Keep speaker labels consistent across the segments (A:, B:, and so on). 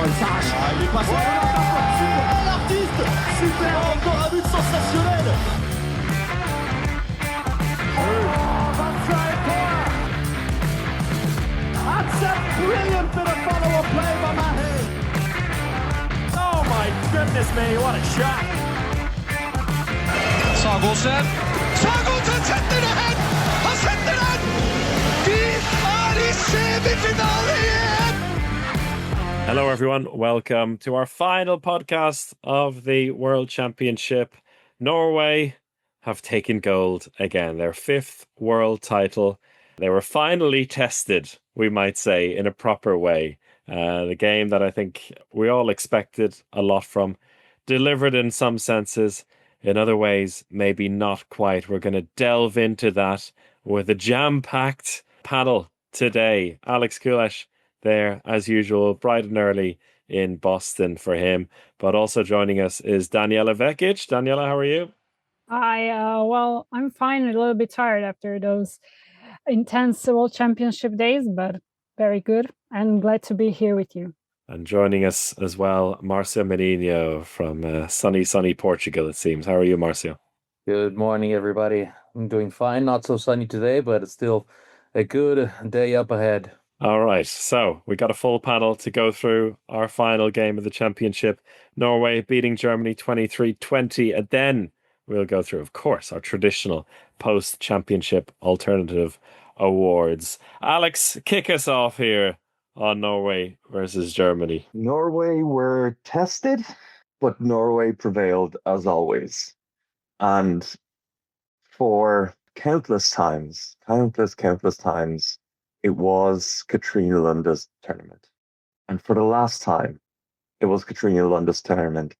A: Vekic.
B: Il est passé. Super, l'artiste. Super, encore un but sensationnel. That's a brilliant bit of follow-up play by Mahe. Oh my goodness me, what a shot.
C: Sagosen setter det hen! Han setter den! Vi er i semifinale igjen!
D: Hello, everyone. Welcome to our final podcast of the World Championship. Norway have taken gold again, their fifth world title. They were finally tested, we might say, in a proper way. The game that I think we all expected a lot from, delivered in some senses, in other ways, maybe not quite. We're going to delve into that with a jam-packed panel today. Alex Kulesh there, as usual, bright and early in Boston for him. But also joining us is Danijela Vekic. Danijela, how are you?
E: Well, I'm fine. A little bit tired after those intense World Championship days, but very good. I'm glad to be here with you.
D: And joining us as well, Marcio Menino from sunny Portugal, it seems. How are you, Marcio?
F: Good morning, everybody. I'm doing fine. Not so sunny today, but it's still a good day up ahead.
D: All right, so we got a full panel to go through our final game of the championship. Norway beating Germany 23-20, and then we'll go through, of course, our traditional post-championship alternative awards. Alex, kick us off here on Norway versus Germany.
A: Norway were tested, but Norway prevailed as always. And for countless times, it was Katrine Lunde's tournament. And for the last time, it was Katrine Lunde's tournament.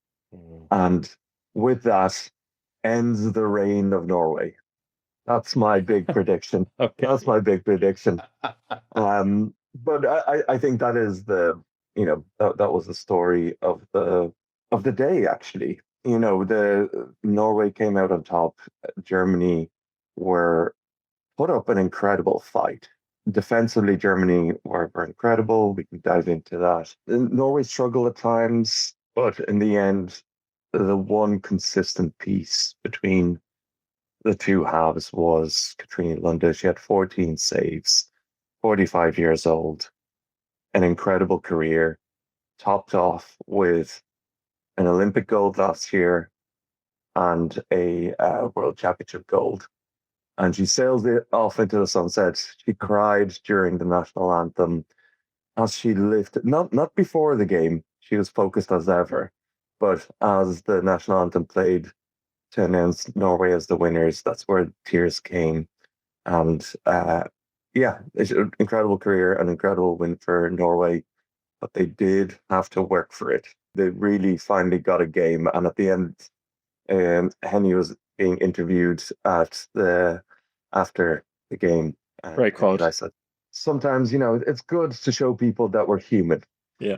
A: And with that ends the reign of Norway. That's my big prediction.
D: Okay.
A: That's my big prediction. But I think that is that was the story of the day, actually. The Norway came out on top. Germany were put up an incredible fight. Defensively, Germany were incredible. We can dive into that. Norway struggled at times, but in the end, the one consistent piece between the two halves was Katrine Lunde. She had 14 saves, 45 years old, an incredible career, topped off with an Olympic gold last year and a World Championship gold. And she sailed it off into the sunset. She cried during the national anthem as she lifted, not before the game, she was focused as ever, but as the national anthem played to announce Norway as the winners, that's where tears came. And it's an incredible career, an incredible win for Norway, but they did have to work for it. They really finally got a game. And at the end, Henny was being interviewed after the game.
D: Great quote.
A: I said, sometimes, it's good to show people that we're human.
D: Yeah,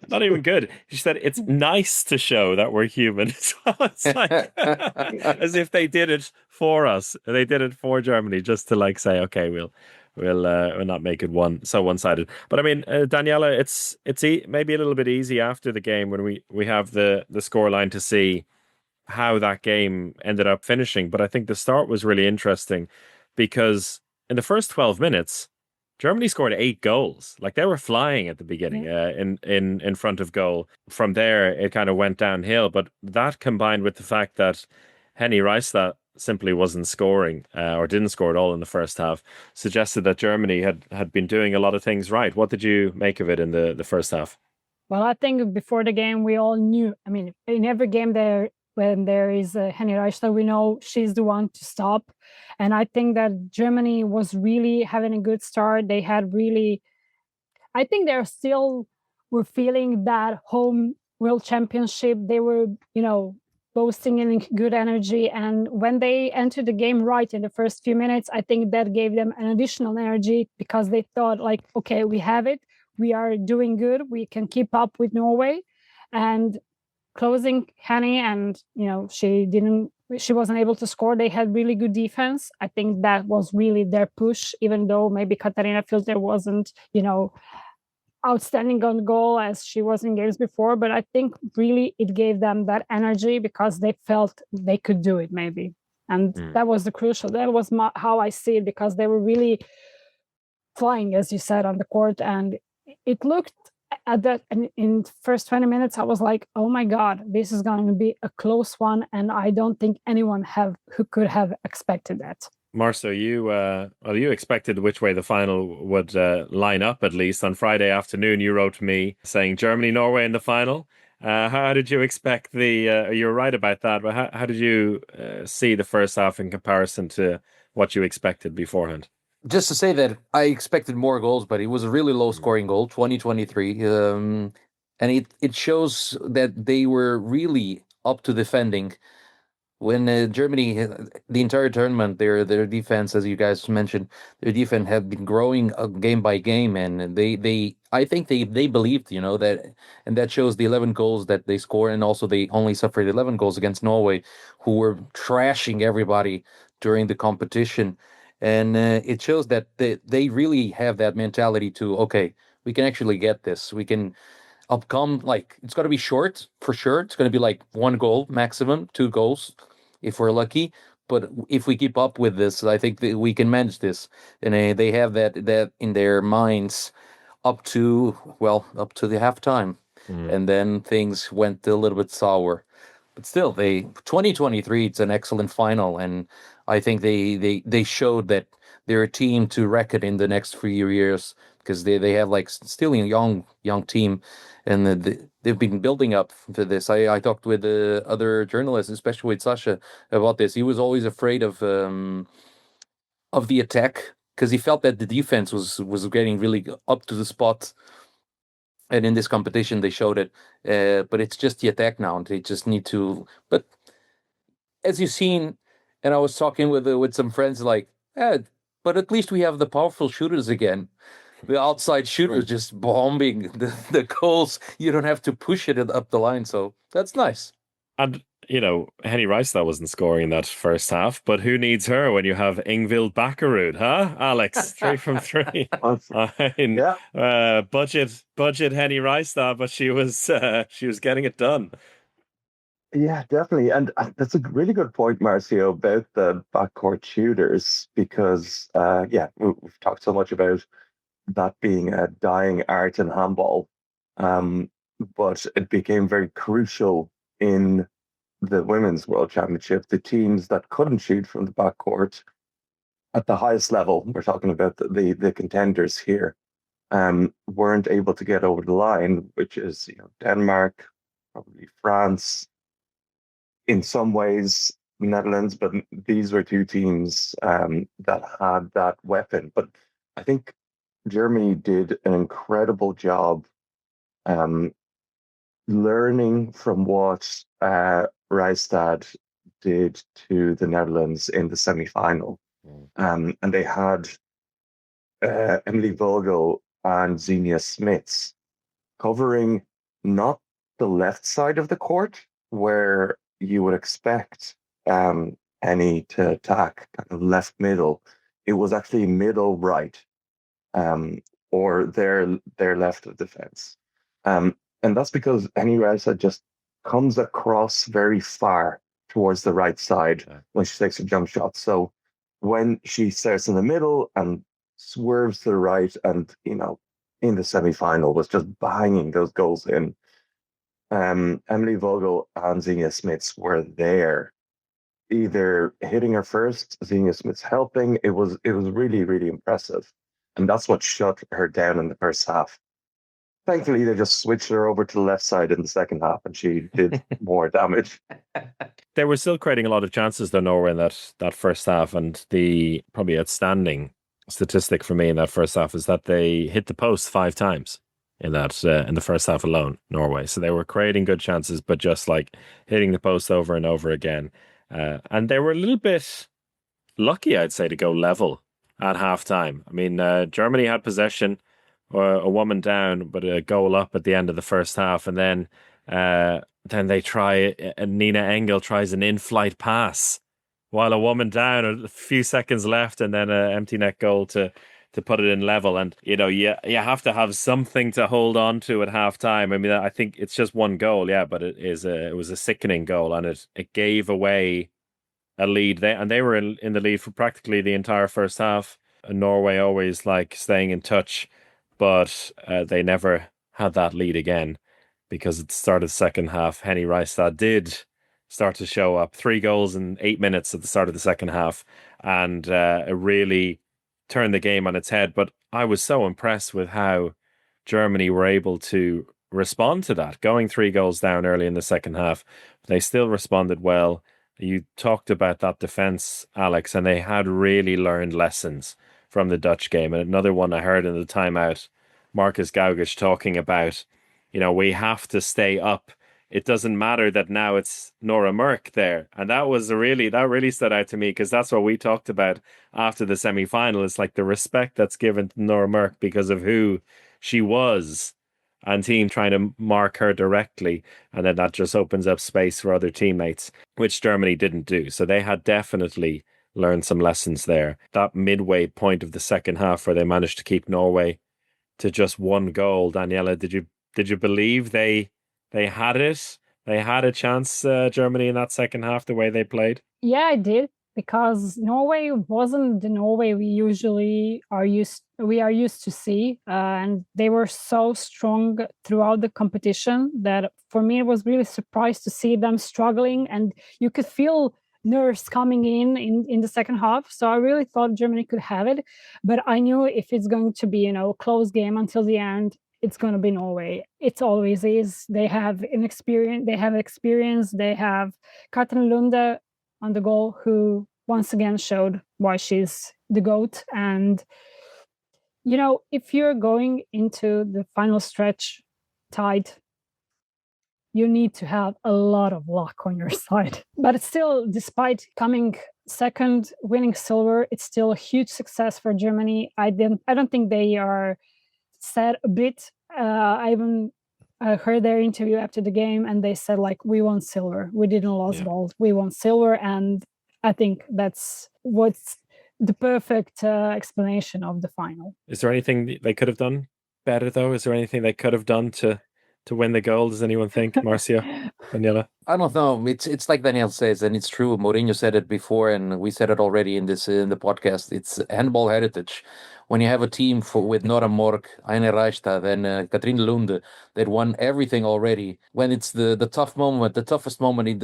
D: not even good. She said it's nice to show that we're human. So it's like as if they did it for us. They did it for Germany just to say, okay, we'll not make it one-sided. But I mean, Danijela, it's maybe a little bit easy after the game when we have the scoreline to see how that game ended up finishing. But I think the start was really interesting because in the first 12 minutes, Germany scored 8 goals. They were flying at the beginning in front of goal. From there, it kind of went downhill. But that combined with the fact that Henny Reistad simply wasn't scoring or didn't score at all in the first half suggested that Germany had been doing a lot of things right. What did you make of it in the first half?
E: Well, I think before the game, we all knew. I mean, in every game when there is Henny Reistad, we know she's the one to stop. And I think that Germany was really having a good start. They had really, I think they're still were feeling that home World Championship. They were, boasting in good energy. And when they entered the game right in the first few minutes, I think that gave them an additional energy because they thought okay, we have it. We are doing good. We can keep up with Norway. And closing Henny, and she wasn't able to score. They had really good defense. I think that was really their push, even though maybe Katarina felt there wasn't, outstanding on goal as she was in games before, but I think really it gave them that energy because they felt they could do it maybe. And that was the crucial. That was how I see it, because they were really flying, as you said, on the court. And it looked at that in first 20 minutes, I was like, oh my God, this is going to be a close one. And I don't think anyone who could have expected that.
D: Marcio, you expected which way the final would line up, at least. On Friday afternoon, you wrote me saying Germany-Norway in the final. How did you expect you're right about that, but how did you see the first half in comparison to what you expected beforehand?
F: Just to say that I expected more goals, but it was a really low-scoring goal, 2023. And it shows that they were really up to defending. When Germany, the entire tournament, their defense, as you guys mentioned, their defense have been growing game by game, and I think they believed, that, and that shows the 11 goals that they score, and also they only suffered 11 goals against Norway, who were trashing everybody during the competition, and it shows that they really have that mentality to, okay, we can actually get this, we can upcome, like, it's got to be short for sure. It's going to be like 1 goal maximum, 2 goals if we're lucky. But if we keep up with this, I think that we can manage this. And they have that in their minds up to the halftime. And then things went a little bit sour. But still, 2023, it's an excellent final. And I think they showed that they're a team to reckon in the next few years, because they have like still a young team, and they've been building up to this. I talked with other journalists, especially with Sasha, about this. He was always afraid of the attack, because he felt that the defense was getting really up to the spot. And in this competition, they showed it. But it's just the attack now. They just need to. But as you've seen, and I was talking with some friends, like, but at least we have the powerful shooters again. The outside shooters just bombing the goals. You don't have to push it up the line. So that's nice.
D: And, Henny Rice wasn't scoring in that first half, but who needs her when you have Ingvild Bakkerud, huh? Alex, 3 from 3. I mean, budget Henny Rice, but she was getting it done.
A: Yeah, definitely. And that's a really good point, Marcio, about the backcourt shooters, because, we've talked so much about that being a dying art in handball. But it became very crucial in the Women's World Championship. The teams that couldn't shoot from the backcourt at the highest level, we're talking about the contenders here, weren't able to get over the line, which is, Denmark, probably France, in some ways Netherlands, but these were 2 teams that had that weapon. But I think Germany did an incredible job learning from what Rijstad did to the Netherlands in the semi-final. And they had Emily Vogel and Xenia Smits covering not the left side of the court, where you would expect Henny to attack, kind of left middle. It was actually middle right, or their left of defense. And that's because Henny Rice just comes across very far towards the right side when she takes a jump shot. So when she starts in the middle and swerves to the right, and in the semi-final was just banging those goals in. Emily Vogel and Xenia Smits were there, either hitting her first, Xenia Smits helping. It was really, really impressive. And that's what shut her down in the first half. Thankfully, they just switched her over to the left side in the second half, and she did more damage.
D: They were still creating a lot of chances, though, Norway, in that first half. And the probably outstanding statistic for me in that first half is that they hit the post 5 times in the first half alone, Norway. So they were creating good chances, but just like hitting the post over and over again. And they were a little bit lucky, I'd say, to go level at halftime. I mean, Germany had possession, a woman down, but a goal up at the end of the first half. And then they try, Nina Engel tries an in-flight pass while a woman down, a few seconds left, and then an empty net goal to to put it in level. And, you have to have something to hold on to at halftime. I mean, I think it's just one goal, yeah, but it was a sickening goal, and it gave away a lead. They were in the lead for practically the entire first half. And Norway always like staying in touch, but they never had that lead again, because at the start of the second half, Henny Rijstad did start to show up. 3 goals in 8 minutes at the start of the second half, and it really turned the game on its head. But I was so impressed with how Germany were able to respond to that, going 3 goals down early in the second half. They still responded well. You talked about that defense, Alex, and they had really learned lessons from the Dutch game. And another one I heard in the timeout, Marcus Gaugic talking about, we have to stay up. It doesn't matter that now it's Nora Merck there. And that really stood out to me, because that's what we talked about after the semi-final. It's like the respect that's given to Nora Merck because of who she was, and team trying to mark her directly. And then that just opens up space for other teammates, which Germany didn't do. So they had definitely learned some lessons there. That midway point of the second half where they managed to keep Norway to just 1 goal. Danijela, did you believe they had it? They had a chance, Germany, in that second half, the way they played?
E: Yeah, I did, because Norway wasn't the Norway we are used to see, and they were so strong throughout the competition that for me it was really surprised to see them struggling, and you could feel nerves coming in the second half. So I really thought Germany could have it, but I knew if it's going to be a close game until the end, it's going to be Norway. It always is. They have experience. They have Katrine Lunde on the goal, who once again showed why she's the GOAT. And, if you're going into the final stretch tied, you need to have a lot of luck on your side. But still, despite coming second, winning silver, it's still a huge success for Germany. I don't think they are sad a bit. I even heard their interview after the game, and they said, we won silver. We didn't lose gold. We won silver. And I think that's what's the perfect explanation of the final.
D: Is there anything they could have done better, though? Is there anything they could have done to win the gold? Does anyone think, Marcio, Danijela?
F: I don't know. It's like Daniel says, and it's true. Mourinho said it before, and we said it already in the podcast. It's handball heritage. When you have a team with Nora Mork, Eine Rijstad, and Katrine Lunde that won everything already, when it's the tough moment, the toughest moment in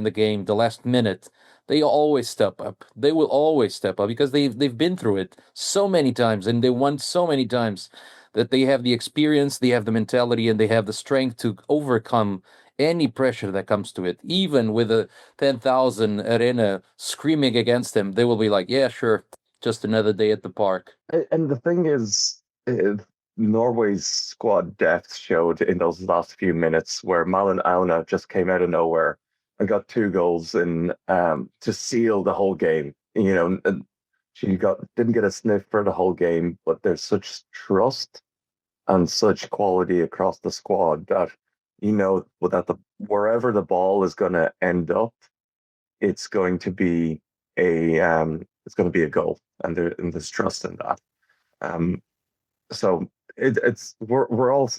F: the game, the last minute, they always step up. They will always step up because they've been through it so many times, and they won so many times, that they have the experience, they have the mentality, and they have the strength to overcome any pressure that comes to it. Even with a 10,000 arena screaming against them, they will be like, yeah, sure, just another day at the park.
A: And the thing is, Norway's squad depth showed in those last few minutes, where Malin Auna just came out of nowhere and got 2 goals in to seal the whole game. And she didn't get a sniff for the whole game, but there's such trust and such quality across the squad that wherever the ball is going to end up, it's going to be a goal, and there's trust in that. So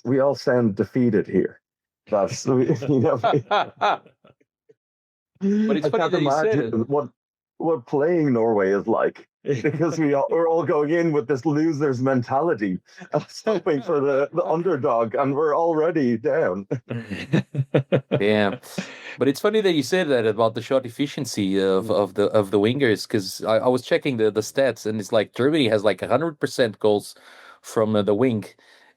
A: we all sound defeated here. That's
F: But it's funny that you said it.
A: What playing Norway is like, because we're all going in with this loser's mentality, hoping for the underdog, and we're already down.
F: Yeah, but it's funny that you said that about the shot efficiency of the wingers, because I was checking the stats, and it's like Germany has 100% goals from the wing,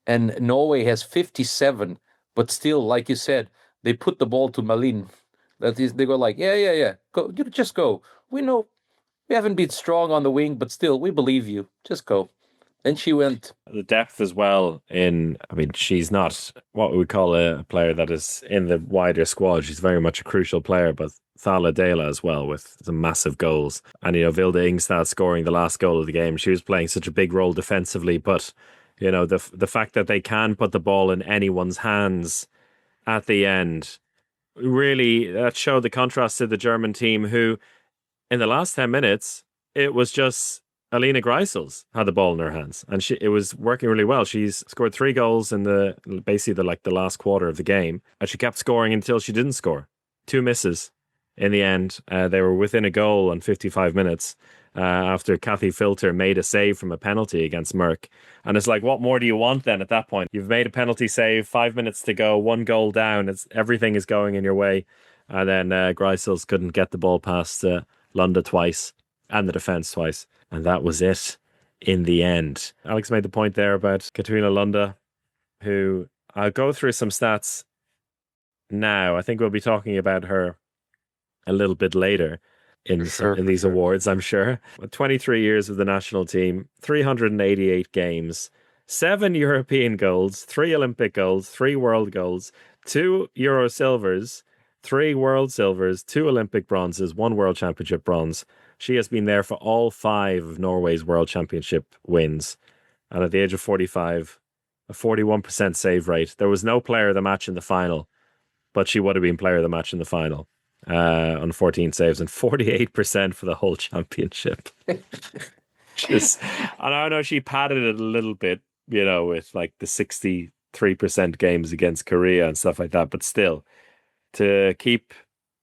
F: and Norway has 57. But still, like you said, they put the ball to Malin. That is, they go yeah, go, just go. We know we haven't been strong on the wing, but still, we believe you. Just go. And she went.
D: The depth as well she's not what we would call a player that is in the wider squad. She's very much a crucial player, but Thala Dela as well, with some massive goals. And, Vilde Ingstad scoring the last goal of the game. She was playing such a big role defensively, but, the fact that they can put the ball in anyone's hands at the end, really, that showed the contrast to the German team, who, in the last 10 minutes, it was just Alina Greisels had the ball in her hands, and it was working really well. She's scored 3 goals in basically the last quarter of the game, and she kept scoring until she didn't score. 2 misses in the end. They were within a goal on 55 minutes after Kathy Filter made a save from a penalty against Merck. And it's like, what more do you want then at that point? You've made a penalty save, 5 minutes to go, 1 goal down. Everything is going in your way. And then Greisels couldn't get the ball past Lunde twice and the defence twice. And that was it in the end. Alex made the point there about Katrine Lunde, who I'll go through some stats now. I think we'll be talking about her a little bit later in these awards, I'm sure. 23 years with the national team, 388 games, 7 European golds, 3 Olympic golds, 3 world golds, 2 Euro silvers, 3 world silvers, 2 Olympic bronzes, 1 world championship bronze. She has been there for all 5 of Norway's world championship wins. And at the age of 45, a 41% save rate. There was no player of the match in the final, but she would have been player of the match in the final on 14 saves, and 48% for the whole championship. And I know she padded it a little bit, with like the 63% games against Korea and stuff like that, but still, to keep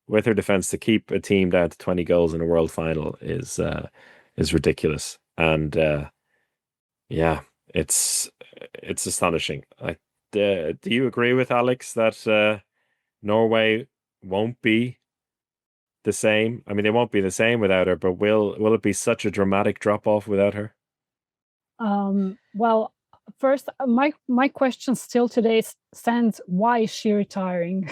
D: with her defense, to keep a team down to 20 goals in a world final is ridiculous. And it's astonishing. Do you agree with Alex that Norway won't be the same? I mean, they won't be the same without her, but will it be such a dramatic drop off without her?
E: Well, first, my question still today stands: why is she retiring?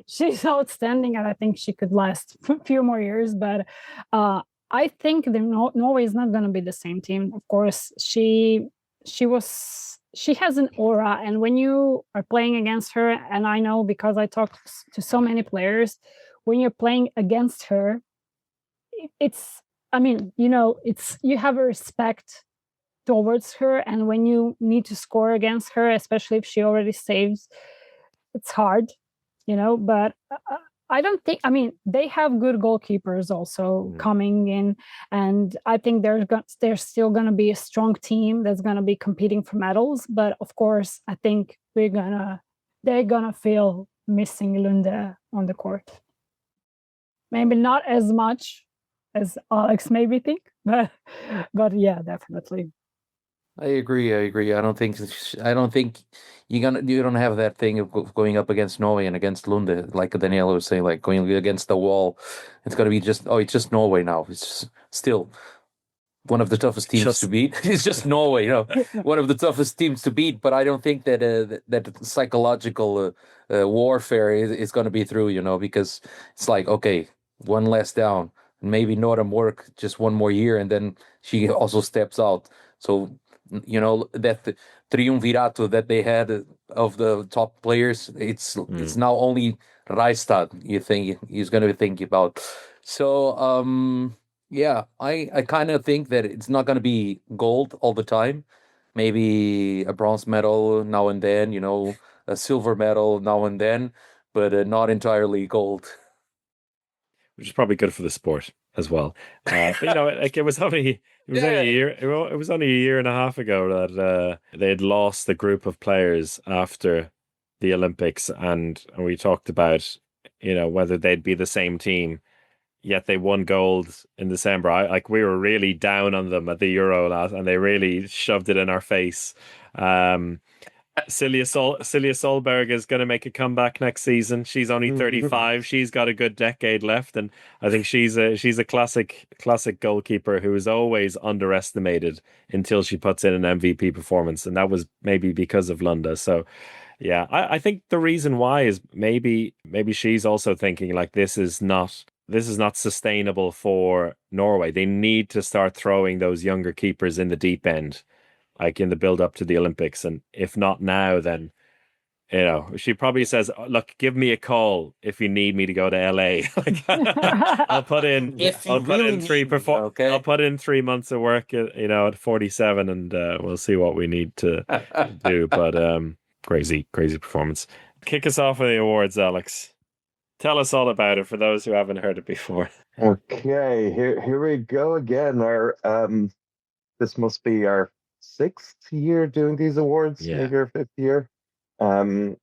E: She's outstanding, and I think she could last a few more years. But I think Norway is not going to be the same team. Of course, she has an aura, and when you are playing against her, and I know because I talk to so many players, when you're playing against her, you have a respect towards her, and when you need to score against her, especially if she already saves, it's hard, but I don't think, they have good goalkeepers also coming in, and I think there's still going to be a strong team that's going to be competing for medals. But of course, I think they're going to feel missing Lunde on the court. Maybe not as much as Alex maybe think, but yeah, definitely.
F: I agree. I don't think you don't have that thing of going up against Norway and against Lunde, like Danijela was saying, like going against the wall. It's going to be it's just Norway now. It's still one of the toughest teams to beat. It's just Norway, one of the toughest teams to beat. But I don't think that that psychological warfare is going to be through, because it's like, okay, one less down, maybe Northern work just one more year, and then she also steps out. So, that triumvirato that they had of the top players, it's now only Reistad you think he's going to think about. So, I kind of think that it's not going to be gold all the time. Maybe a bronze medal now and then, a silver medal now and then, but not entirely gold.
D: Which is probably good for the sport as well. But it was only a year. It was only a year and a half ago that they had lost a group of players after the Olympics, and we talked about whether they'd be the same team. Yet they won gold in December. We were really down on them at the Euro last, and they really shoved it in our face. Silja Solberg is going to make a comeback next season. She's only 35. She's got a good decade left, and I think she's a classic goalkeeper who is always underestimated until she puts in an MVP performance, and that was maybe because of Lunde. So, yeah, I think the reason why is maybe she's also thinking like this is not sustainable for Norway. They need to start throwing those younger keepers in the deep end, like in the build up to the Olympics. And if not now, then, she probably says, look, give me a call if you need me to go to LA. I'll put in 3 months of work, at 47, and we'll see what we need to do. But crazy performance. Kick us off with the awards, Alex. Tell us all about it for those who haven't heard it before.
A: Okay, here we go again. Our this must be our 6th year doing these awards,
D: Yeah.
A: maybe our 5th year. And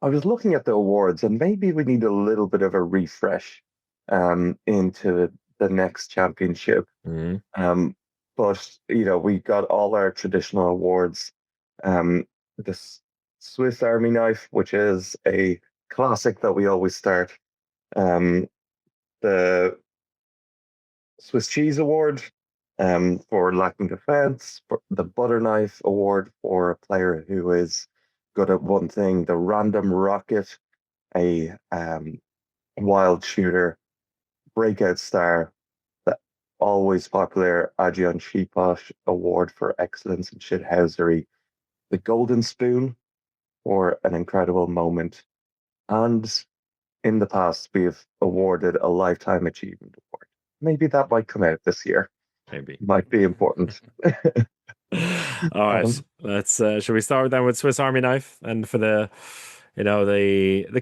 A: I was looking at the awards, and maybe we need a little bit of a refresh into the next championship.
D: Mhm.
A: But we got all our traditional awards. The Swiss Army knife, which is a classic that we always start. The Swiss Cheese Award for lacking defense, the Butter Knife Award for a player who is good at one thing, the Random Rocket, a wild shooter, breakout star, the always popular Agion Shiposh Award for excellence in shithousery, the Golden Spoon for an incredible moment, and in the past we've awarded a Lifetime Achievement Award. Maybe that might come out this year.
D: Maybe.
A: Might be important.
D: All right, let's. Should we start then with Swiss Army Knife? And for the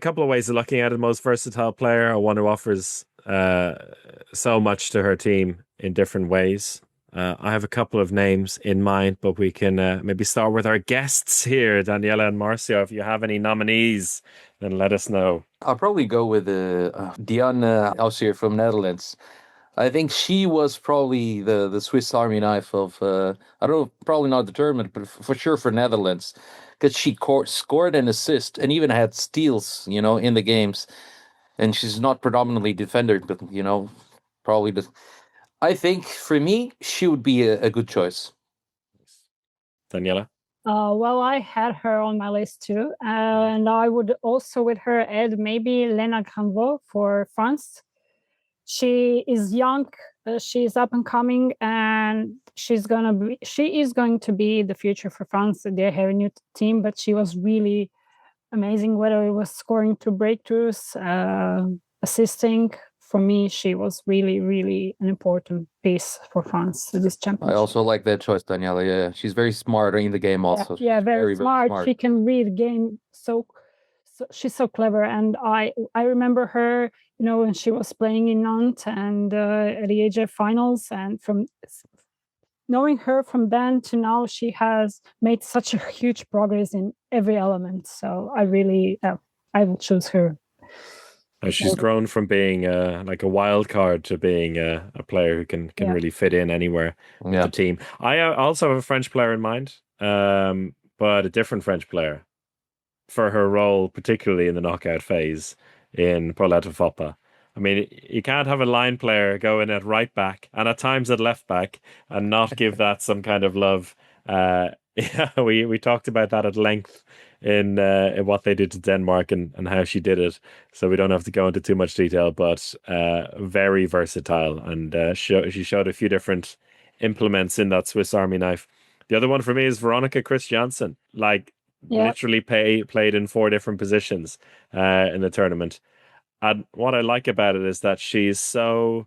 D: couple of ways of looking at it, most versatile player, or one who offers so much to her team in different ways. I have a couple of names in mind, but we can maybe start with our guests here, Danijela and Marcio. If you have any nominees, then let us know.
F: I'll probably go with Diane Ausier from Netherlands. I think she was probably the Swiss Army knife of, I don't know, probably not the tournament, but for sure for Netherlands, because she scored an assist and even had steals, in the games. And she's not predominantly defender, but, probably I think for me, she would be a good choice.
D: Danijela?
E: Well, I had her on my list too. And I would also with her add maybe Lena Granvaux for France. She is young, she's up and coming, and she is going to be the future for France. They have a new team, but she was really amazing, whether it was scoring through breakthroughs, assisting. For me, she was really, really an important piece for France this championship.
F: I also like that choice, Daniela. Yeah, she's very smart in the game also.
E: Yeah, very smart. She can read game so she's so clever. And I remember her, when she was playing in Nantes and at the AJ finals, and from knowing her from then to now, she has made such a huge progress in every element. So I really, I will choose her.
D: She's grown from being like a wild card to being a player who can really fit in anywhere with the team. I also have a French player in mind, but a different French player for her role, particularly in the knockout phase in Paulette Foppa. I mean, you can't have a line player go in at right back and at times at left back and not give that some kind of love. We talked about that at length in what they did to Denmark and how she did it. So we don't have to go into too much detail, but very versatile. And she showed a few different implements in that Swiss Army knife. The other one for me is Veronica Christiansen. Literally played in 4 different positions in the tournament. And what I like about it is that she's so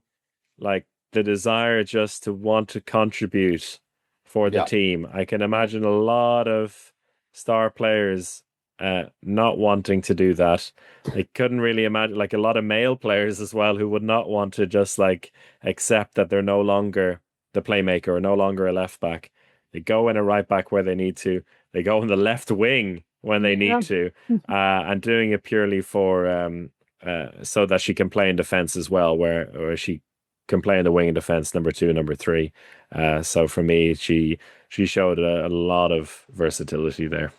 D: the desire just to want to contribute for the team. I can imagine a lot of star players not wanting to do that. They couldn't really imagine, a lot of male players as well, who would not want to just accept that they're no longer the playmaker or no longer a left back. They go in a right back where they need to. They go in the left wing when they need to, and doing it purely for so that she can play in defense as well, where she can play in the wing in defense, number 2, number 3. So for me, she showed a lot of versatility there.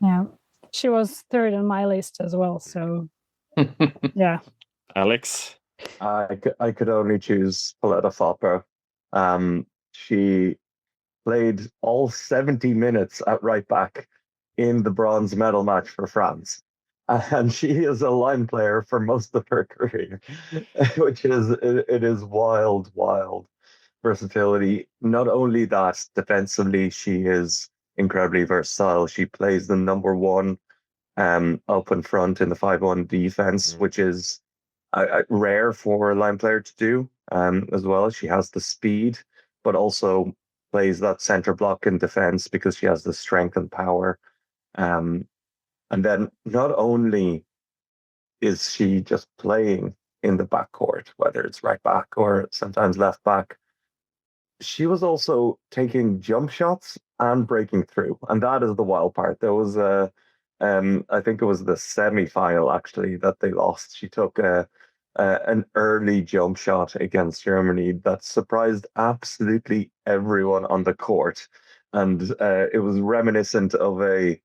E: Yeah, she was 3rd on my list as well. So yeah,
D: Alex,
A: I could only choose Paulette Foppa. She played all 70 minutes at right back in the bronze medal match for France. And she is a line player for most of her career, which is wild versatility. Not only that, defensively, she is incredibly versatile. She plays the number 1 up in front in the 5-1 defense, which is rare for a line player to do as well. She has the speed, but also plays that center block in defense because she has the strength and power. And then not only is she just playing in the backcourt, whether it's right back or sometimes left back. She was also taking jump shots and breaking through, and that is the wild part. There was I think it was the semi-final actually that they lost. She took an early jump shot against Germany that surprised absolutely everyone on the court, and it was reminiscent of a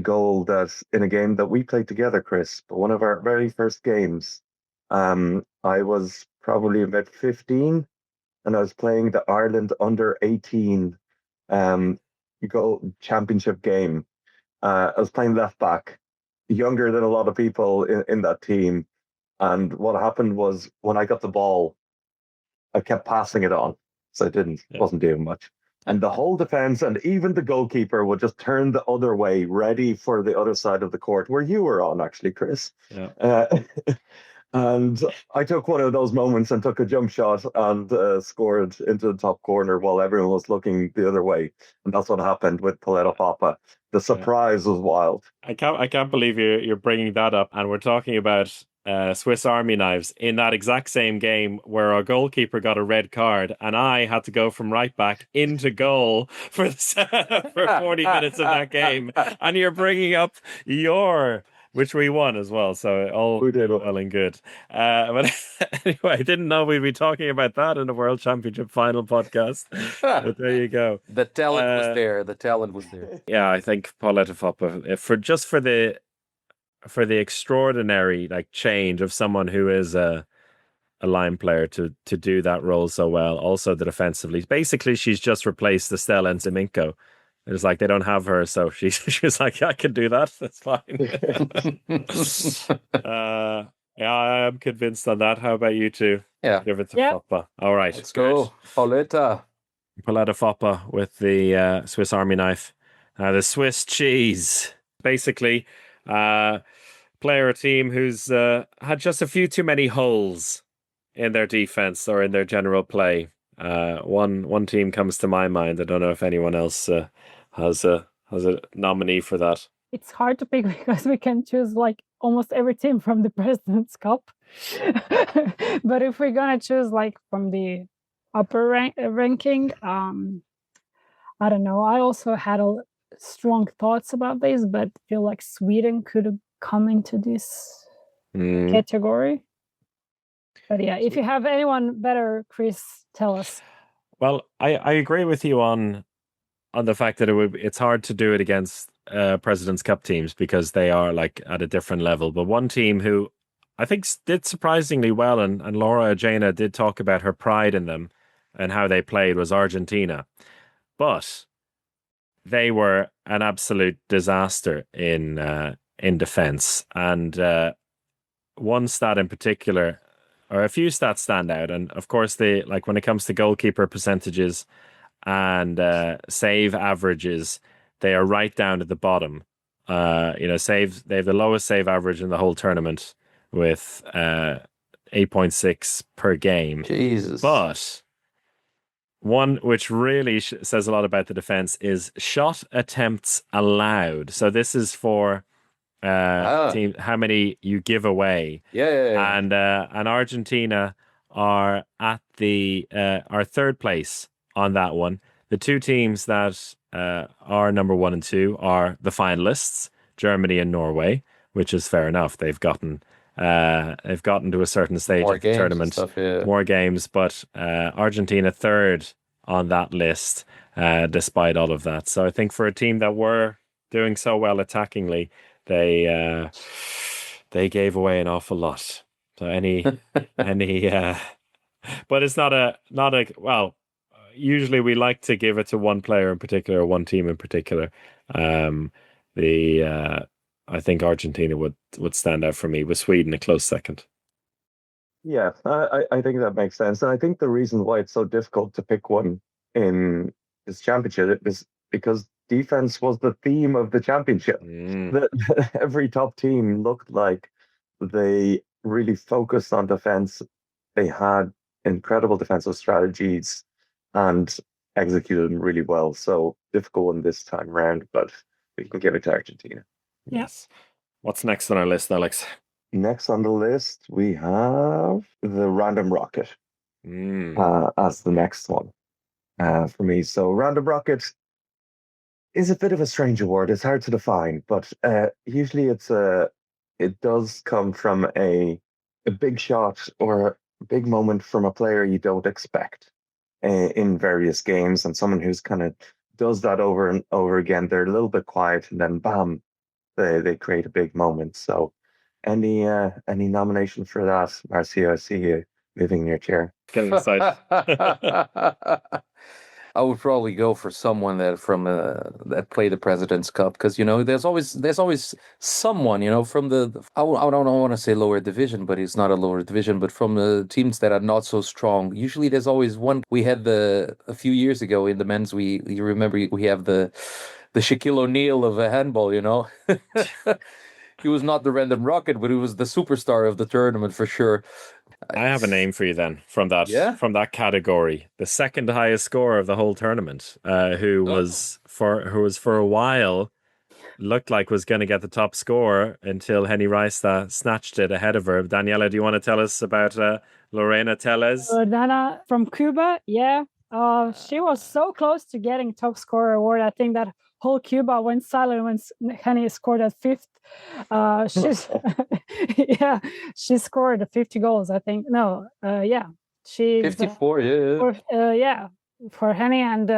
A: goal that in a game that we played together, Chris, one of our very first games. I was probably about 15 and I was playing the Ireland under 18 um, goal championship game. I was playing left back, younger than a lot of people in that team. And what happened was when I got the ball, I kept passing it on. So wasn't doing much. And the whole defense and even the goalkeeper would just turn the other way, ready for the other side of the court, where you were on, actually, Chris.
D: Yeah.
A: And I took one of those moments and took a jump shot and scored into the top corner while everyone was looking the other way. And that's what happened with Paletta Papa. The surprise was wild.
D: I can't believe you're bringing that up, and we're talking about Swiss Army knives in that exact same game where our goalkeeper got a red card, and I had to go from right back into goal for 40 minutes of that game, and you're bringing up which we won as well, so all well and good. But anyway, I didn't know we'd be talking about that in a World Championship final podcast. But there you go.
F: The talent was there. The talent was there.
D: Yeah, I think Pauletta Foppa, for the extraordinary change of someone who is a line player to do that role so well. Also, the defensively, basically, she's just replaced Estelle and Ziminko. It's like they don't have her, so she's like, I can do that. That's fine. Yeah, I'm convinced on that. How about you two?
F: Yeah,
D: give it to Foppa. All right,
F: let's go, Pauletta
D: Foppa with the Swiss Army knife, the Swiss cheese. Basically, player or team who's had just a few too many holes in their defense or in their general play. One team comes to my mind. I don't know if anyone else has a nominee for that.
E: It's hard to pick because we can choose almost every team from the President's Cup. But if we're gonna choose from the upper ranking, I don't know. I also had strong thoughts about this, but I feel like Sweden could have come into this category. But yeah, if you have anyone better, Chris, tell us.
D: Well, I agree with you on the fact that it's hard to do it against President's Cup teams because they are at a different level. But one team who I think did surprisingly well, and Laura Ajena did talk about her pride in them and how they played, was Argentina. But they were an absolute disaster in defense. And one stat in particular, or a few stats stand out. And of course, when it comes to goalkeeper percentages and save averages, they are right down at the bottom. They have the lowest save average in the whole tournament with 8.6 per game.
F: Jesus.
D: But one which really says a lot about the defense is shot attempts allowed. So this is for team, how many you give away.
F: Yeah.
D: And Argentina are at are third place on that one. The two teams that are number 1 and 2 are the finalists, Germany and Norway, which is fair enough. They've gotten to a certain stage of the tournament, more games, but Argentina third on that list, despite all of that. So I think for a team that were doing so well attackingly, they gave away an awful lot. So but it's not a well. Usually we like to give it to one player in particular, or one team in particular. I think Argentina would stand out for me, with Sweden a close second.
A: Yeah, I think that makes sense. And I think the reason why it's so difficult to pick one in this championship is because defense was the theme of the championship. Every top team looked like they really focused on defense. They had incredible defensive strategies and executed them really well. So difficult one this time around, but we can give it to Argentina.
D: Yes. What's next on our list, Alex?
A: next on the list, we have the Random Rocket as the next one for me. So Random Rocket is a bit of a strange award. It's hard to define, but usually it does come from a big shot or a big moment from a player you don't expect in various games, and someone who's kind of does that over and over again. They're a little bit quiet, and then bam, they create a big moment. So, any nomination for that, Marcio? I see you moving in your chair.
D: Getting excited.
F: I would probably go for someone that played the President's Cup, because there's always someone from I don't want to say lower division, but it's not a lower division, but from the teams that are not so strong. Usually there's always one. We had a few years ago in the men's. You remember we have the Shaquille O'Neal of handball. He was not the Random Rocket, but he was the superstar of the tournament for sure.
D: I have a name for you then from that category. The second highest scorer of the whole tournament, who was for a while looked like was going to get the top score until Henny Rice snatched it ahead of her. Danijela, do you want to tell us about Lorena Tellez?
E: Nana from Cuba, yeah. She was so close to getting top scorer award. I think that whole Cuba went silent when Henny scored at fifth. She scored 50 goals, I think. No, she
F: 54,
E: for Henny, and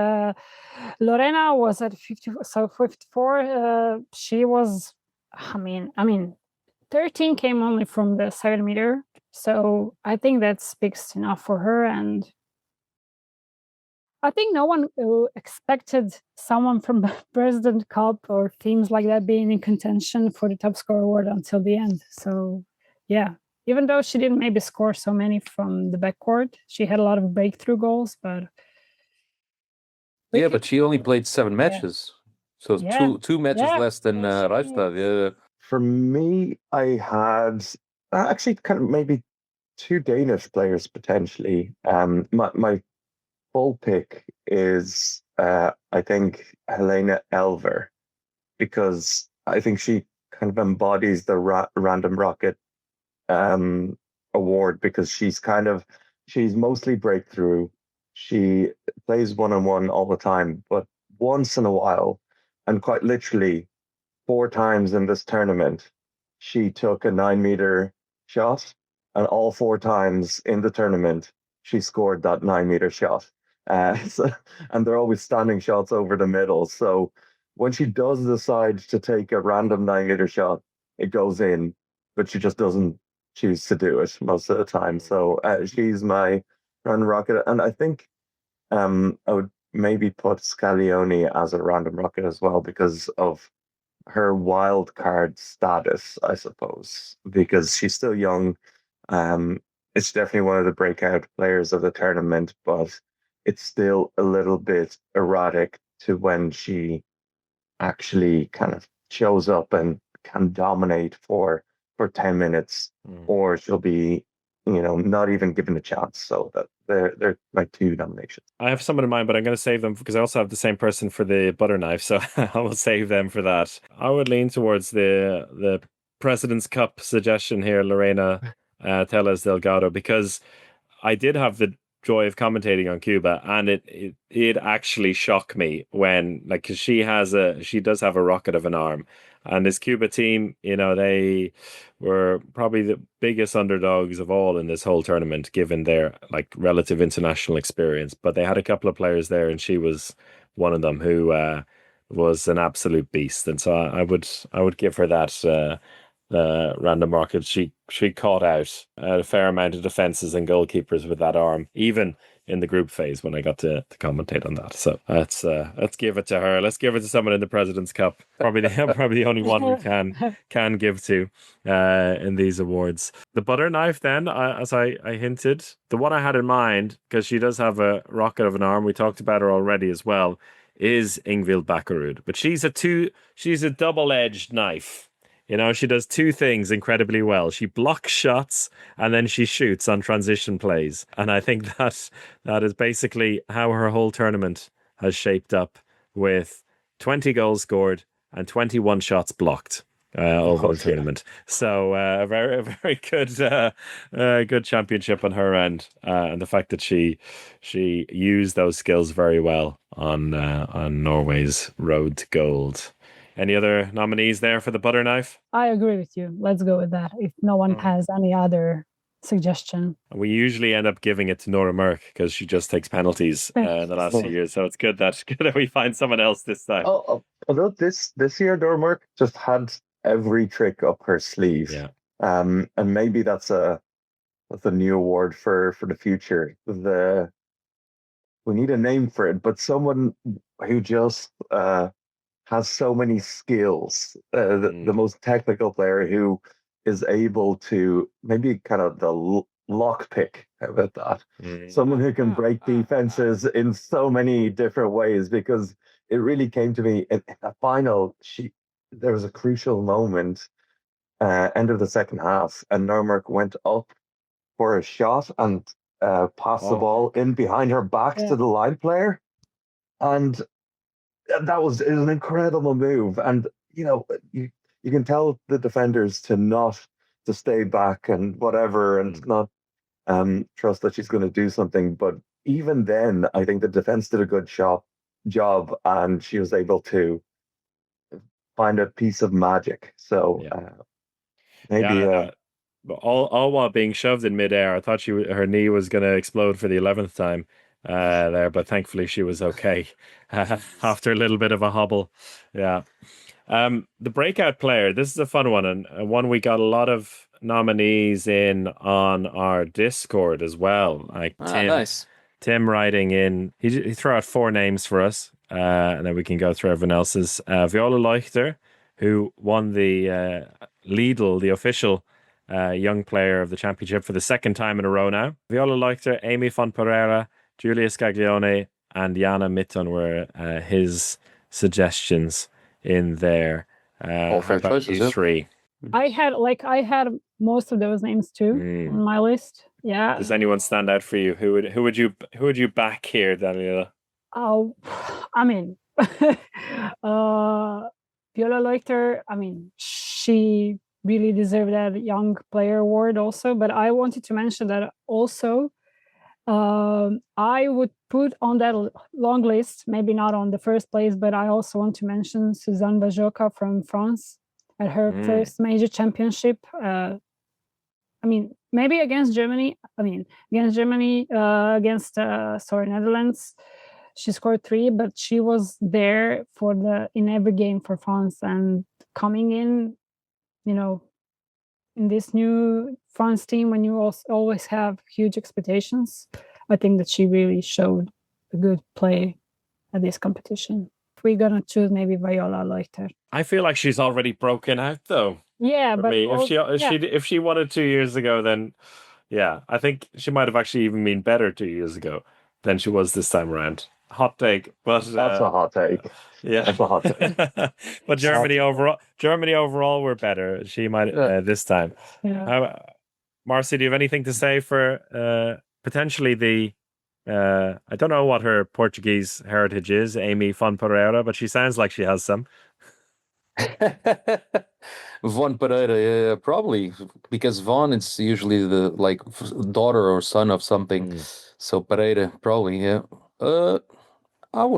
E: Lorena was at 50, so 54. She was, I mean, 13 came only from the 7-meter, so I think that speaks enough for her. And I think no one expected someone from the President Cup or teams like that being in contention for the top scorer award until the end. So, yeah, even though she didn't maybe score so many from the backcourt, she had a lot of breakthrough goals. But
F: but she only played 7 matches, so two matches less than Rijstad. Yeah.
A: For me, I had actually kind of maybe 2 Danish players potentially. My full pick is I think Helena Elver, because I think she kind of embodies the Random Rocket award, because she's mostly breakthrough. She plays one-on-one all the time, but once in a while, and quite literally 4 times in this tournament, she took a 9-meter shot, and all 4 times in the tournament, she scored that 9-meter shot. And they're always standing shots over the middle. So when she does decide to take a random 9-meter shot, it goes in, but she just doesn't choose to do it most of the time. So she's my Random Rocket. And I think I would maybe put Scalioni as a Random Rocket as well, because of her wild card status, I suppose, because she's still young. It's definitely one of the breakout players of the tournament, but it's still a little bit erratic to when she actually kind of shows up and can dominate for 10 minutes, or she'll be, not even given a chance. So that they're my 2 nominations.
D: I have someone in mind, but I'm going to save them because I also have the same person for the butter knife, so I will save them for that. I would lean towards the President's Cup suggestion here, Lorena Tellez Delgado, because I did have the joy of commentating on Cuba, and it actually shocked me when, like, because she does have a rocket of an arm, and this Cuba team, they were probably the biggest underdogs of all in this whole tournament, given their like relative international experience. But they had a couple of players there, and she was one of them who was an absolute beast, and so I would give her that. Random Rocket. She caught out a fair amount of defenses and goalkeepers with that arm, even in the group phase when I got to commentate on that. So let's give it to her. Let's give it to someone in the President's Cup. Probably the only one we can give to in these awards. The butter knife, then, as I hinted, the one I had in mind, because she does have a rocket of an arm, we talked about her already as well, is Ingvild Bakkerud. But she's a double-edged knife. She does 2 things incredibly well. She blocks shots and then she shoots on transition plays. And I think that is basically how her whole tournament has shaped up, with 20 goals scored and 21 shots blocked. Oval tournament. So a very good championship on her end, and the fact that she used those skills very well on Norway's road to gold. Any other nominees there for the butter knife?
E: I agree with you. Let's go with that. If no one has any other suggestion.
D: We usually end up giving it to Nora Merck because she just takes penalties in the last few years. So it's good that we find someone else this time.
A: Although this year, Dormerk just had every trick up her sleeve.
D: Yeah.
A: And maybe that's a new award for the future. We need a name for it, but someone who just has so many skills, the most technical player who is able to maybe kind of the lockpick. How about that? Someone who can break defenses in so many different ways, because it really came to me in the final. There was a crucial moment, end of the second half, and Normark went up for a shot and passed the ball in behind her back to the line player, and it was an incredible move. And you can tell the defenders to stay back and whatever, and not trust that she's going to do something. But even then, I think the defense did a good job, and she was able to find a piece of magic. So maybe
D: all while being shoved in midair. I thought her knee was going to explode for the 11th time there, but thankfully she was okay after a little bit of a hobble. Yeah. The breakout player, this is a fun one, and one we got a lot of nominees in on our Discord as well. Like
F: nice.
D: Tim writing in, he threw out 4 names for us, and then we can go through everyone else's. Viola Leuchter, who won the Lidl, the official young player of the championship for the second time in a row now. Viola Leuchter, Amy von Pereira, Giulia Scaglione, and Jana Mitton were his suggestions in there.
F: All fair choices.
D: 3.
E: I had most of those names too on my list. Yeah.
D: Does anyone stand out for you? Who would you back here, Danijela?
E: Oh, I mean, Viola Leuchter. I mean, she really deserved that young player award also. But I wanted to mention that also. I would put on that long list, maybe not on the first place, but I also want to mention Suzanne Bajoka from France at her first major championship. I mean, maybe against Germany. Against Netherlands, she scored 3, but she was there in every game for France, and coming in, in this new France team, when you always have huge expectations, I think that she really showed a good play at this competition. If we're gonna choose maybe Viola Leuchter.
D: I feel like she's already broken out though.
E: Yeah, but
D: if she won it 2 years ago, then I think she might have actually even been better 2 years ago than she was this time around. Hot take, but
A: that's a hot take.
D: Yeah,
A: that's a hot take.
D: But Germany overall were better. She might this time.
E: Yeah.
D: Marcy, do you have anything to say for potentially the? I don't know what her Portuguese heritage is, Amy von Pereira, but she sounds like she has some.
F: Von Pereira, yeah, probably, because Von is usually the daughter or son of something. So Pereira, probably, yeah. I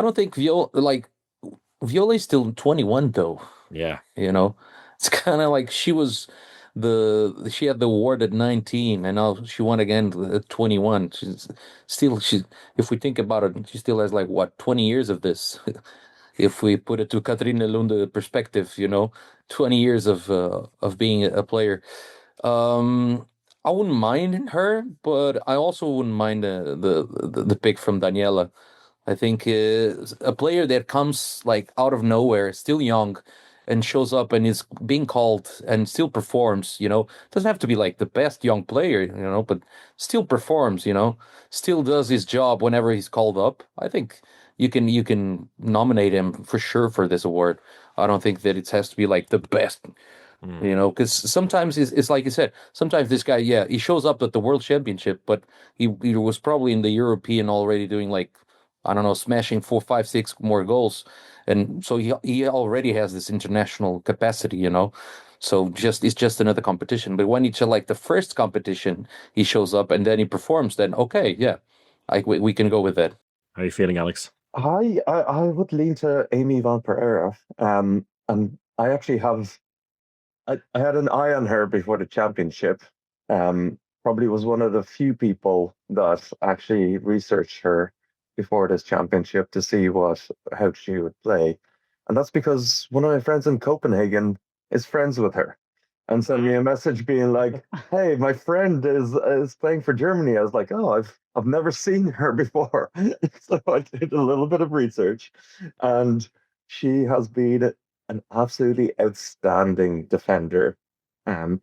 F: don't think Viola is still 21 though.
D: Yeah.
F: It's kind of like she had the award at 19 and now she won again at 21. If we think about it, she still has 20 years of this. If we put it to Katrine Lunde perspective, 20 years of being a player. I wouldn't mind her, but I also wouldn't mind the pick from Danijela. I think a player that comes out of nowhere, still young, and shows up and is being called and still performs. Doesn't have to be the best young player, but still performs. Still does his job whenever he's called up. I think you can nominate him for sure for this award. I don't think that it has to be the best. Because sometimes it's like you said, sometimes this guy, he shows up at the World Championship, but he was probably in the European already doing I don't know, smashing 4, 5, 6 more goals. And so he already has this international capacity, So it's just another competition. But when it's like the first competition, he shows up and then he performs, then okay, yeah, we can go with that.
D: How are you feeling, Alex?
A: I would lean to Amy van Pereira. And I actually I had an eye on her before the championship. Probably was one of the few people that actually researched her before this championship to see how she would play. And that's because one of my friends in Copenhagen is friends with her and sent me a message being like, "Hey, my friend is playing for Germany." I was like, "Oh, I've never seen her before." So I did a little bit of research, and she has been an absolutely outstanding defender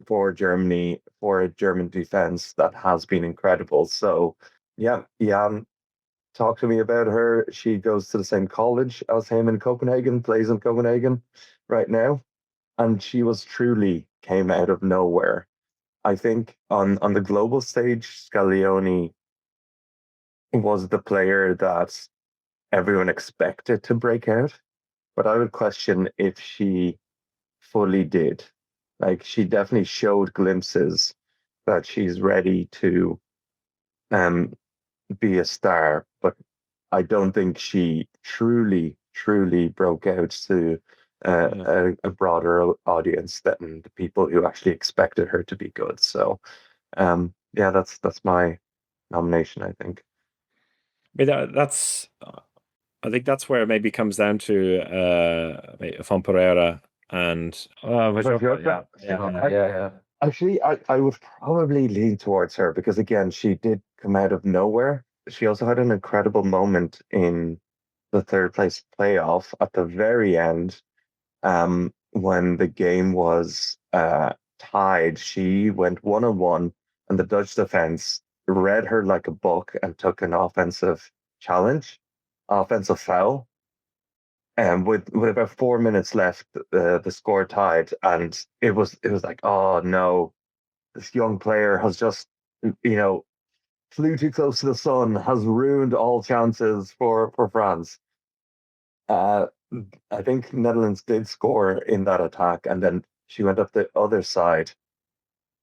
A: for Germany, for a German defense that has been incredible. So, yeah, Jan, talk to me about her. She goes to the same college as him in Copenhagen, plays in Copenhagen right now, and she was truly came out of nowhere. I think on the global stage, Scaglione was the player that everyone expected to break out, but I would question if she fully did. Like she definitely showed glimpses that she's ready to um be a star, but I don't think she truly broke out to a broader audience than the people who actually expected her to be good. So yeah, that's my nomination, I think.
D: I mean, I think that's where it maybe comes down to Van Pereira and
A: Vajoka.
F: Yeah.
A: Actually, I would probably lean towards her because again, she did come out of nowhere. She also had an incredible moment in the third place playoff at the very end, when the game was tied. She went 1-on-1, and the Dutch defense read her like a book and took an offensive foul. And with about 4 minutes left, the score tied, and it was like, oh no, this young player has just, you know, flew too close to the sun, has ruined all chances for France. Uh, I think Netherlands did score in that attack, and then she went up the other side,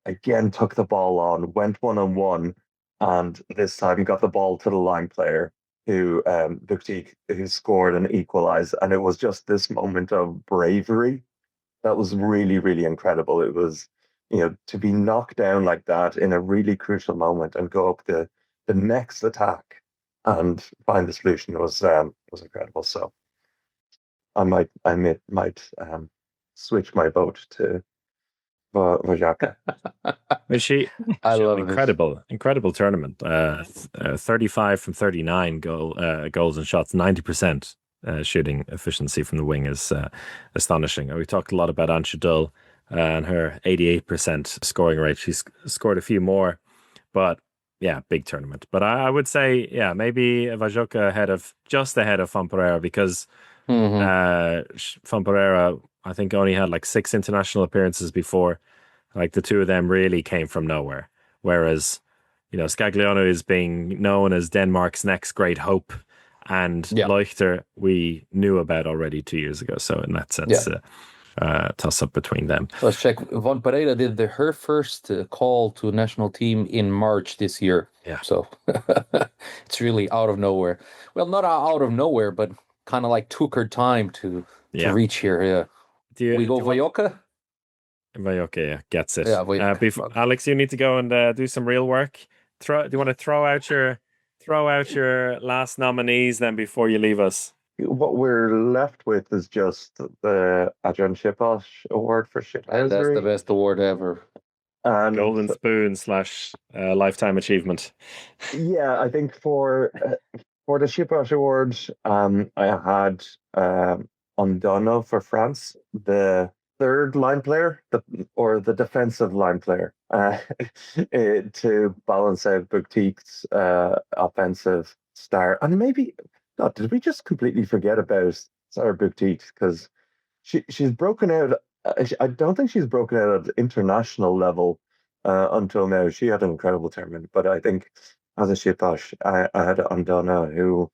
A: again took the ball on, went 1-on-1, and this time got the ball to the line player who Vekic, who scored and equalized, and it was just this moment of bravery that was really incredible. It was, to be knocked down like that in a really crucial moment and go up the next attack and find the solution was incredible. So I might switch my vote to Vajaka.
D: She
F: I
D: had
F: love
D: an
F: this.
D: incredible tournament. 35 from 39 goals and shots, 90% shooting efficiency from the wing is astonishing. We talked a lot about Ansha Dull and her 88% scoring rate. She's scored a few more, but yeah, big tournament. But I would say, yeah, maybe Vajoka just ahead of Van Pereira because Van Pereira, I think, only had like 6 international appearances before. Like the two of them really came from nowhere. Whereas, Scaglione is being known as Denmark's next great hope, and Leuchter we knew about already 2 years ago. So in that sense, toss up between them.
F: Let's check. Van Pereira did her first call to a national team in March this year.
D: Yeah.
F: So it's really out of nowhere. Well, not out of nowhere, but kind of like took her time to reach here. Yeah. We go Vajoka?
D: Vajoka gets it.
F: Yeah,
D: Alex, you need to go and do some real work. Do you want to throw out your last nominees then before you leave us?
A: What we're left with is just the Adrian Shiposh Award for shit.
F: That's the best award ever.
A: And
D: Golden Spoon / Lifetime Achievement.
A: Yeah, I think for the Shiposh Award, I had Ondono for France, the third line player, or the defensive line player, to balance out Buktik's offensive star. And maybe, God, did we just completely forget about Sarah Buktik? Because she's broken out. I don't think she's broken out at international level until now. She had an incredible tournament, but I think as a Shiposh, I had Ondona, who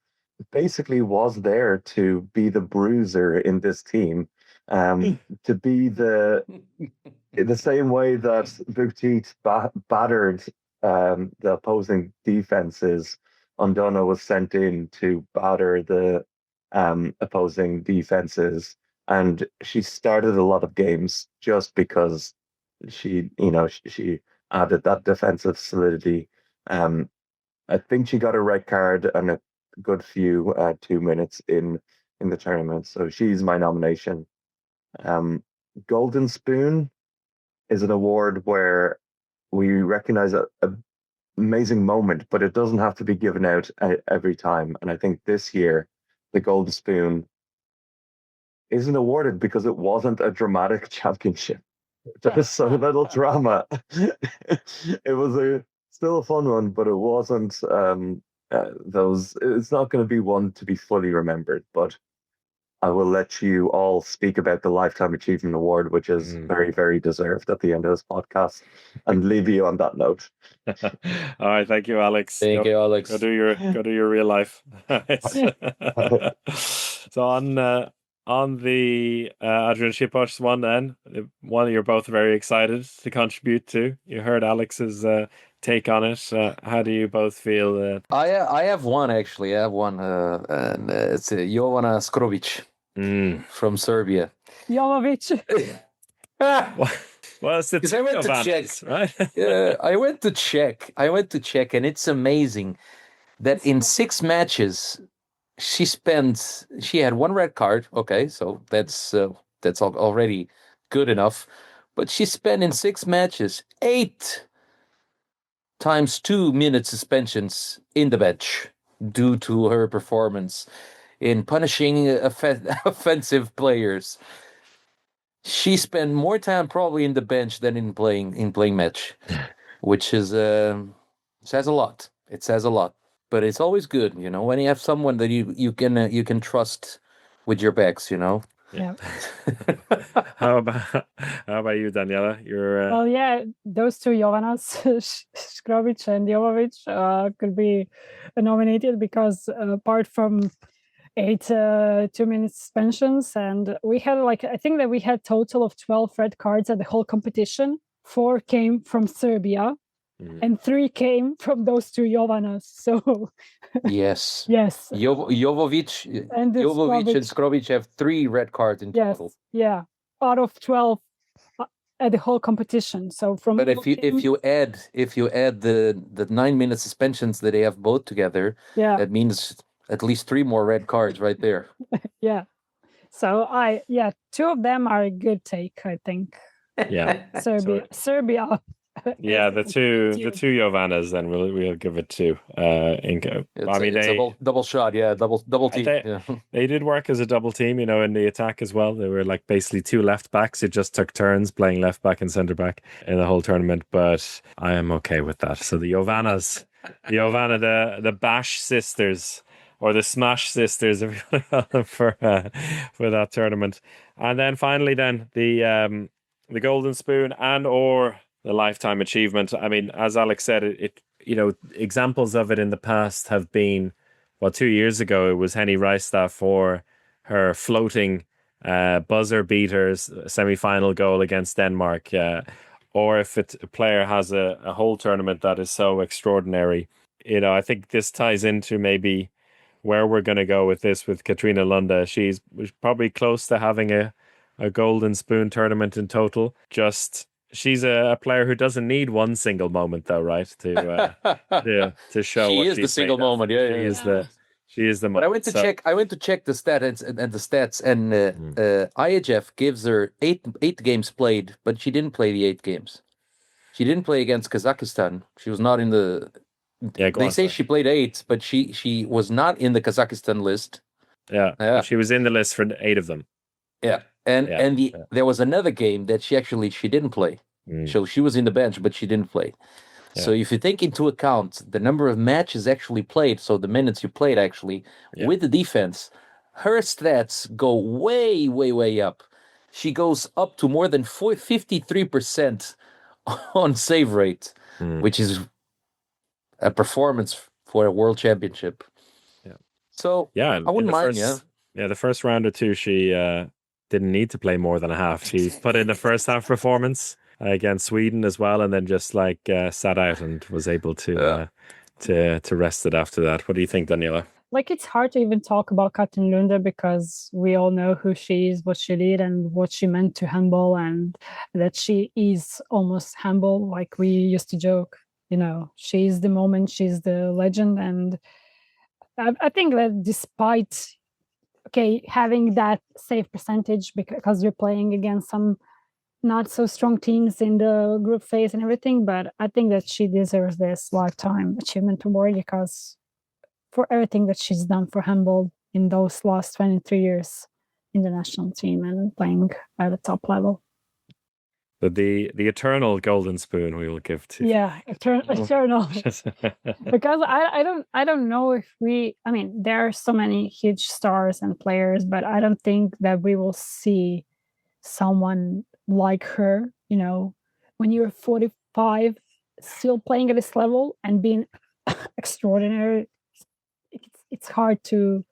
A: basically was there to be the bruiser in this team, to be the same way that Vekic battered the opposing defenses. Ondona was sent in to batter the opposing defenses, and she started a lot of games just because she added that defensive solidity. Um, I think she got a red card and a good few 2 minutes in the tournament, so she's my nomination. Um, Golden Spoon is an award where we recognize a amazing moment, but it doesn't have to be given out every time. And I think this year, the Golden Spoon isn't awarded because it wasn't a dramatic championship. There's so little drama. It was still a fun one, but it wasn't those. It's not going to be one to be fully remembered. But I will let you all speak about the Lifetime Achievement Award, which is very, very deserved at the end of this podcast, and leave you on that note.
D: All right, thank you, Alex.
F: Thank you, Alex.
D: Go do your real life. So on the Adrian Shipos one, then one you're both very excited to contribute to. You heard Alex's take on it. How do you both feel?
F: I have one actually. I have one, and it's Jovana Skrovic from Serbia.
E: Jovovic.
D: Well, it's the
F: Because I went to check,
D: right?
F: I went to check, and it's amazing that in 6 matches she had 1 red card. Okay, so that's already good enough. But she spent in 6 matches 8 times 2-minute suspensions in the bench due to her performance in punishing offensive players. She spent more time probably in the bench than in playing match, which is says a lot. It says a lot, but it's always good, when you have someone that you can trust with your backs,
E: Yeah.
D: How about you, Danijela? You're
E: Well, yeah, those two Jovanas, Skrovic and Jovovic, could be nominated because apart from 8 2-minute suspensions, and we had I think that we had total of 12 red cards at the whole competition. 4 came from Serbia, and 3 came from those two Jovanas. So
F: yes, Jovovic and Skrovic have 3 red cards in total.
E: Yeah, out of 12 at the whole competition. So
F: but if you add the 9-minute suspensions that they have both together, that means at least 3 more red cards right there.
E: Yeah. So 2 of them are a good take, I think.
D: Yeah.
E: Serbia.
D: Yeah, the two Jovanas, then we'll give it to Inco.
F: It's a double shot, double team.
D: They did work as a double team, in the attack as well. They were basically 2 left backs who just took turns playing left back and centre back in the whole tournament. But I am okay with that. So the Jovanas, the Bash sisters, or the Smash sisters, if you want to call them, for that tournament. And then finally, the Golden Spoon or the Lifetime Achievement. I mean, as Alex said, it examples of it in the past have been, 2 years ago, it was Henny Rijstaff for her floating buzzer beaters semi-final goal against Denmark. Or if a player has a whole tournament that is so extraordinary. I think this ties into maybe where we're going to go with this with Katrine Lunde. She's probably close to having a Golden Spoon tournament in total. She's a player who doesn't need one single moment, though, right? To show
F: she is the single moment.
D: She is the moment.
F: But I went to check the stats and IHF gives her 8 games played, but she didn't play the 8 games. She didn't play against Kazakhstan. She was not in the. They say she played 8, but she was not in the Kazakhstan list.
D: Yeah. She was in the list for 8 of them.
F: Yeah. There was another game that she didn't play. So she was in the bench, but she didn't play. Yeah. So if you take into account the number of matches actually played, so the minutes you played actually with the defense, her stats go way, way, way up. She goes up to more than 53% on save rate, which is a performance for a world championship. So
D: Yeah,
F: I wouldn't mind.
D: the first round or two, she didn't need to play more than a half. She put in a first half performance against Sweden as well, and then just sat out and was able to rest it after that. What do you think, Danijela?
E: Like, it's hard to even talk about Katrine Lunde because we all know who she is, what she did, and what she meant to handball, and that she is almost handball. Like we used to joke, she's the moment, she's the legend. And I think that despite, having that save percentage because you're playing against some not so strong teams in the group phase and everything, but I think that she deserves this lifetime achievement award because for everything that she's done for handball in those last 23 years in the national team and playing at the top level.
D: But the eternal golden spoon we will give to.
E: Yeah, eternal. Because I don't know if there are so many huge stars and players, but I don't think that we will see someone like her, when you're 45 still playing at this level and being extraordinary. It's hard to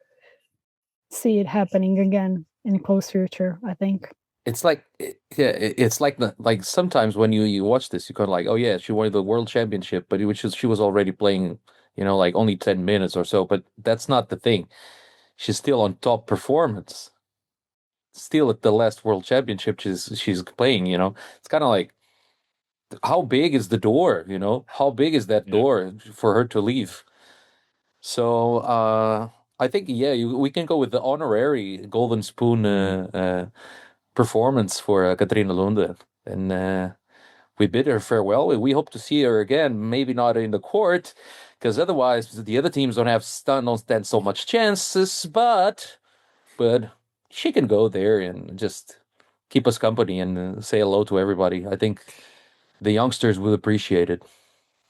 E: see it happening again in the close future, I think.
F: It's like, it's like sometimes when you watch this, you kind of like, oh yeah, she won the world championship, but she was already playing, like only 10 minutes or so. But that's not the thing. She's still on top performance. Still at the last world championship she's playing. It's kind of like, how big is the door? How big is that door for her to leave? So I think we can go with the honorary golden spoon performance for Katrine Lunde, and we bid her farewell. We hope to see her again, maybe not in the court, because otherwise the other teams don't stand so much chances. But she can go there and just keep us company and say hello to everybody. I think the youngsters will appreciate it.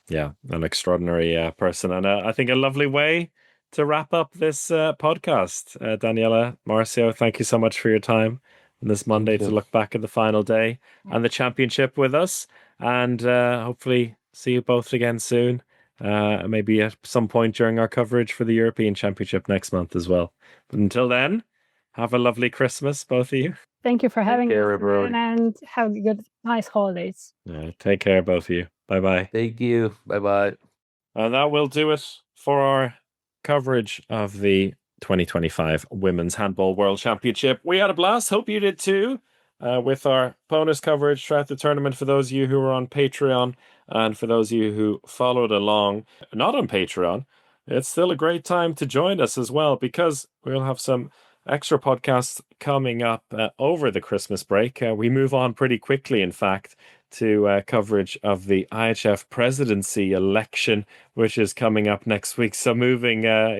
D: Yeah, an extraordinary person, and I think a lovely way to wrap up this podcast. Danijela, Marcio, thank you so much for your time on this Monday to look back at the final day and the championship with us, and hopefully see you both again soon. Maybe at some point during our coverage for the European Championship next month as well. But until then, have a lovely Christmas, both of you.
E: Thank you for having
A: care,
E: us,
A: everyone.
E: and have nice holidays.
D: Take care, both of you. Bye-bye.
F: Thank you. Bye-bye.
D: And that will do it for our coverage of the 2025 Women's Handball World Championship. We had a blast. Hope you did too. With our bonus coverage throughout the tournament for those of you who were on Patreon, and for those of you who followed along not on Patreon, it's still a great time to join us as well, because we'll have some extra podcasts coming up over the Christmas break. We move on pretty quickly, in fact, to coverage of the IHF presidency election, which is coming up next week. So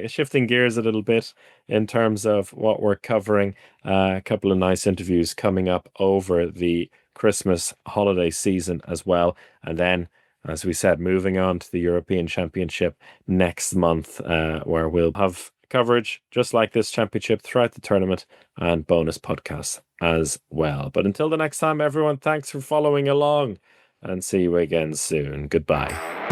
D: shifting gears a little bit in terms of what we're covering. A couple of nice interviews coming up over the Christmas holiday season as well. And then, as we said, moving on to the European Championship next month, where we'll have coverage just like this championship throughout the tournament and bonus podcasts as well. But until the next time, everyone, thanks for following along, and see you again soon. Goodbye.